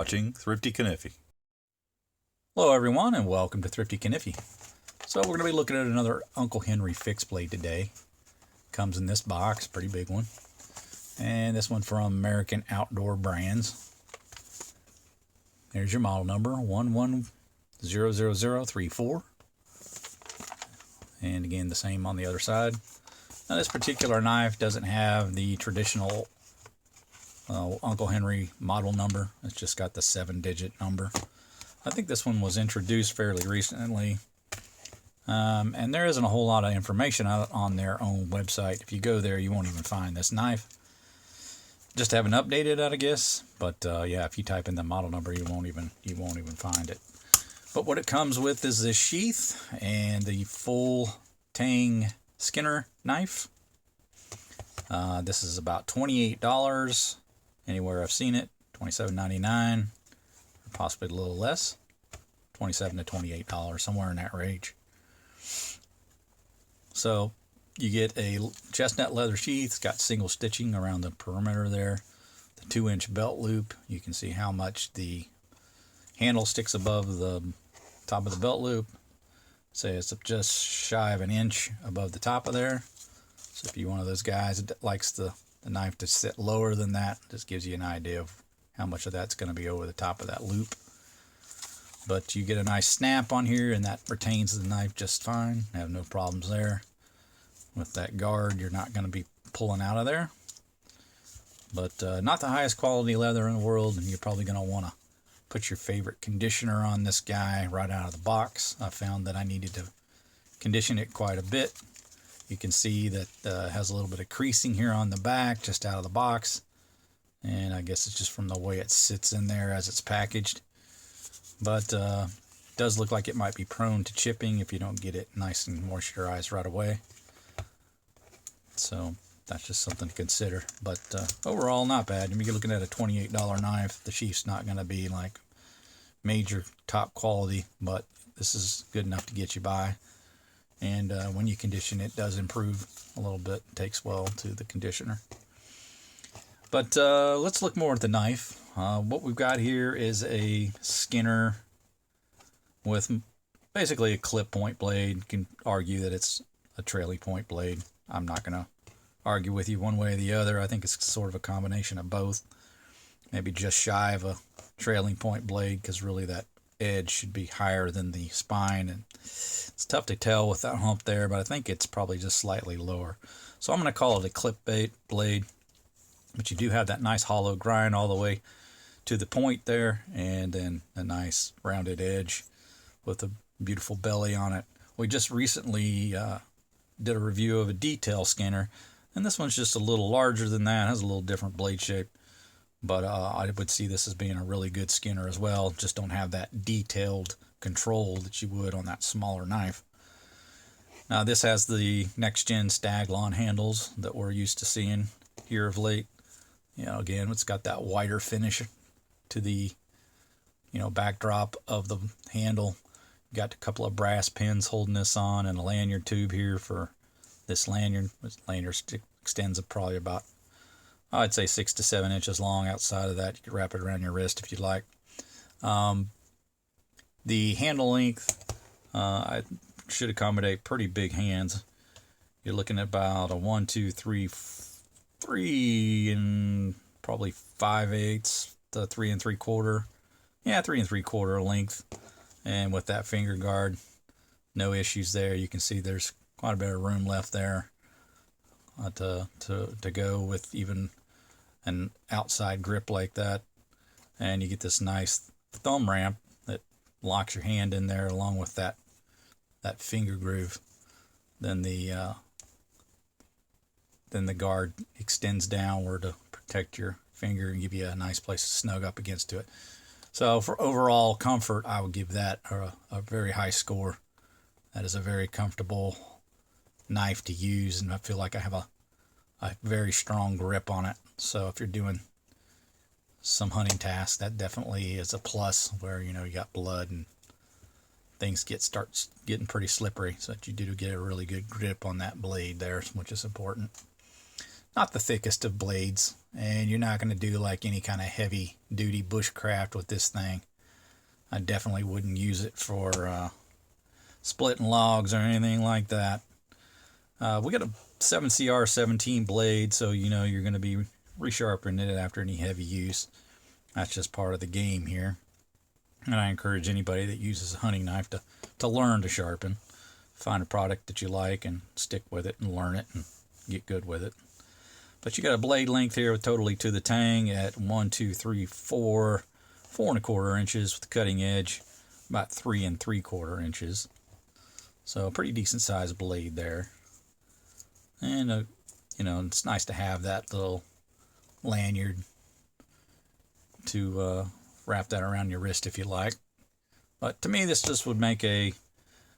watching Thrifty Kaniffy. Hello everyone and welcome to Thrifty Kaniffy. So we're going to be looking at another Uncle Henry fixed blade today. Comes in this box, pretty big one. And this one from American Outdoor Brands. There's your model number, 11000034. And again, the same on the other side. Now this particular knife doesn't have the traditional Uncle Henry model number. It's just got the 7-digit number. I think this one was introduced fairly recently. And there isn't a whole lot of information out on their own website. If you go there, you won't even find this knife. Just haven't updated it, I guess. But yeah, if you type in the model number, you won't even find it. But what it comes with is this sheath and the full tang Skinner knife. This is about $28. Anywhere I've seen it, $27.99, or possibly a little less, $27 to $28, somewhere in that range. So you get a chestnut leather sheath. It's got single stitching around the perimeter there. The 2-inch belt loop. You can see how much the handle sticks above the top of the belt loop. Say it's just shy of an inch above the top of there. So if you're one of those guys that likes the knife to sit lower than that, just gives you an idea of how much of that's going to be over the top of that loop. But you get a nice snap on here, and that retains the knife just fine. Have no problems there. With that guard, you're not going to be pulling out of there. But not the highest quality leather in the world, and you're probably going to want to put your favorite conditioner on this guy right out of the box. I found that I needed to condition it quite a bit. You can see that it has a little bit of creasing here on the back, just out of the box. And I guess it's just from the way it sits in there as it's packaged. But it does look like it might be prone to chipping if you don't get it nice and moisturized right away. So that's just something to consider. But overall, not bad. I mean, you're looking at a $28 knife. The sheath's not going to be like major top quality, but this is good enough to get you by. And when you condition it, does improve a little bit. It takes well to the conditioner. But let's look more at the knife. What we've got here is a Skinner with basically a clip point blade. You can argue that it's a trailing point blade. I'm not going to argue with you one way or the other. I think it's sort of a combination of both. Maybe just shy of a trailing point blade, because really that edge should be higher than the spine, and it's tough to tell with that hump there, but I think it's probably just slightly lower. So I'm going to call it a clip blade, but you do have that nice hollow grind all the way to the point there, and then a nice rounded edge with a beautiful belly on it. We just recently did a review of a detail Skinner, and this one's just a little larger than that. It has a little different blade shape. But I would see this as being a really good Skinner as well. Just don't have that detailed control that you would on that smaller knife. Now this has the Next Gen Staglon handles that we're used to seeing here of late. You know, again, it's got that wider finish to the, backdrop of the handle. Got a couple of brass pins holding this on, and a lanyard tube here for this lanyard. This lanyard extends probably about, I'd say 6 to 7 inches long. Outside of that, you could wrap it around your wrist if you'd like. The handle length, I should accommodate pretty big hands. You're looking at about a 1, 2, 3 and probably 5/8 to 3 3/4. Yeah, 3 3/4 length. And with that finger guard, no issues there. You can see there's quite a bit of room left there to go with even an outside grip like that. And you get this nice thumb ramp that locks your hand in there along with that finger groove. Then the guard extends downward to protect your finger and give you a nice place to snug up against to it. So for overall comfort, I would give that a very high score. That is a very comfortable knife to use, and I feel like I have a very strong grip on it. So if you're doing some hunting tasks, that definitely is a plus, where you got blood and things start getting pretty slippery, so that you do get a really good grip on that blade there, which is important. not the thickest of blades, and you're not going to do like any kind of heavy duty bushcraft with this thing. I definitely wouldn't use it for splitting logs or anything like that. We got a 7CR17 blade, so you know you're going to be resharpening it after any heavy use. That's just part of the game here. And I encourage anybody that uses a hunting knife to learn to sharpen. Find a product that you like and stick with it and learn it and get good with it. But you got a blade length here totally to the tang at 4 4¼ inches with the cutting edge, about 3 3/4 inches. So a pretty decent sized blade there. And you know, it's nice to have that little lanyard to wrap that around your wrist if you like. But to me, this just would make an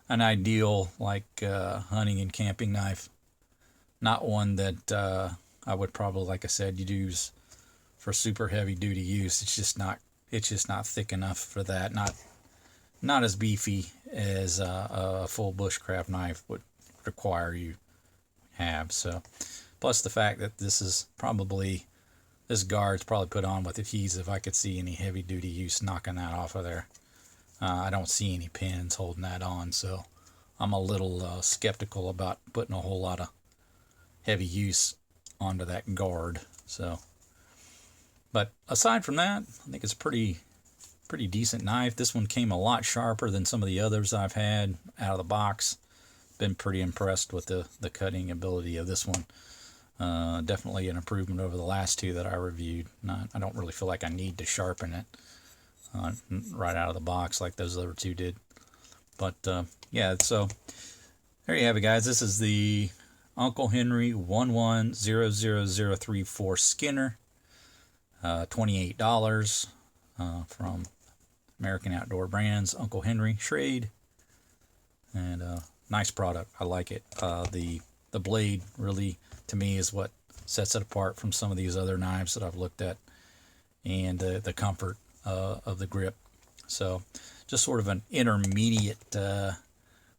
ideal like hunting and camping knife. Not one that I would probably, like I said, you'd use for super heavy duty use. It's just not thick enough for that. Not as beefy as a full bushcraft knife would require you have. So plus the fact that this guard's probably put on with adhesive. I could see any heavy duty use knocking that off of there. I don't see any pins holding that on, so I'm a little skeptical about putting a whole lot of heavy use onto that guard. So, but aside from that, I think it's a pretty decent knife. This one came a lot sharper than some of the others I've had out of the box. Been pretty impressed with the cutting ability of this one. Definitely an improvement over the last two that I reviewed. I don't really feel like I need to sharpen it right out of the box like those other two did. But yeah, so there you have it, guys. This is the Uncle Henry 1100034 Skinner, $28 from American Outdoor Brands, Uncle Henry Trade, and nice product. I like it. The blade really, to me, is what sets it apart from some of these other knives that I've looked at, and the comfort of the grip. So just sort of an intermediate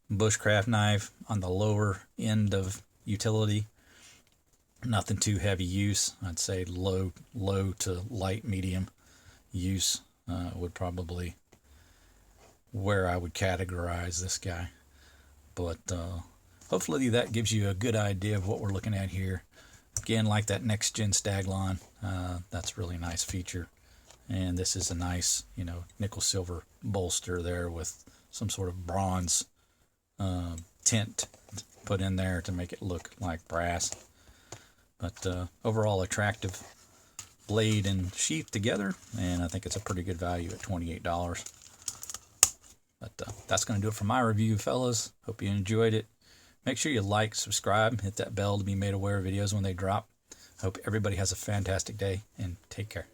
bushcraft knife on the lower end of utility. Nothing too heavy use. I'd say low to light medium use would probably where I would categorize this guy. But hopefully that gives you a good idea of what we're looking at here. Again, like that Next Gen Staglon, that's a really nice feature. And this is a nice, you know, nickel silver bolster there with some sort of bronze tint put in there to make it look like brass. But overall attractive blade and sheath together, and I think it's a pretty good value at $28. But that's going to do it for my review, fellas. Hope you enjoyed it. Make sure you like, subscribe, hit that bell to be made aware of videos when they drop. Hope everybody has a fantastic day, and take care.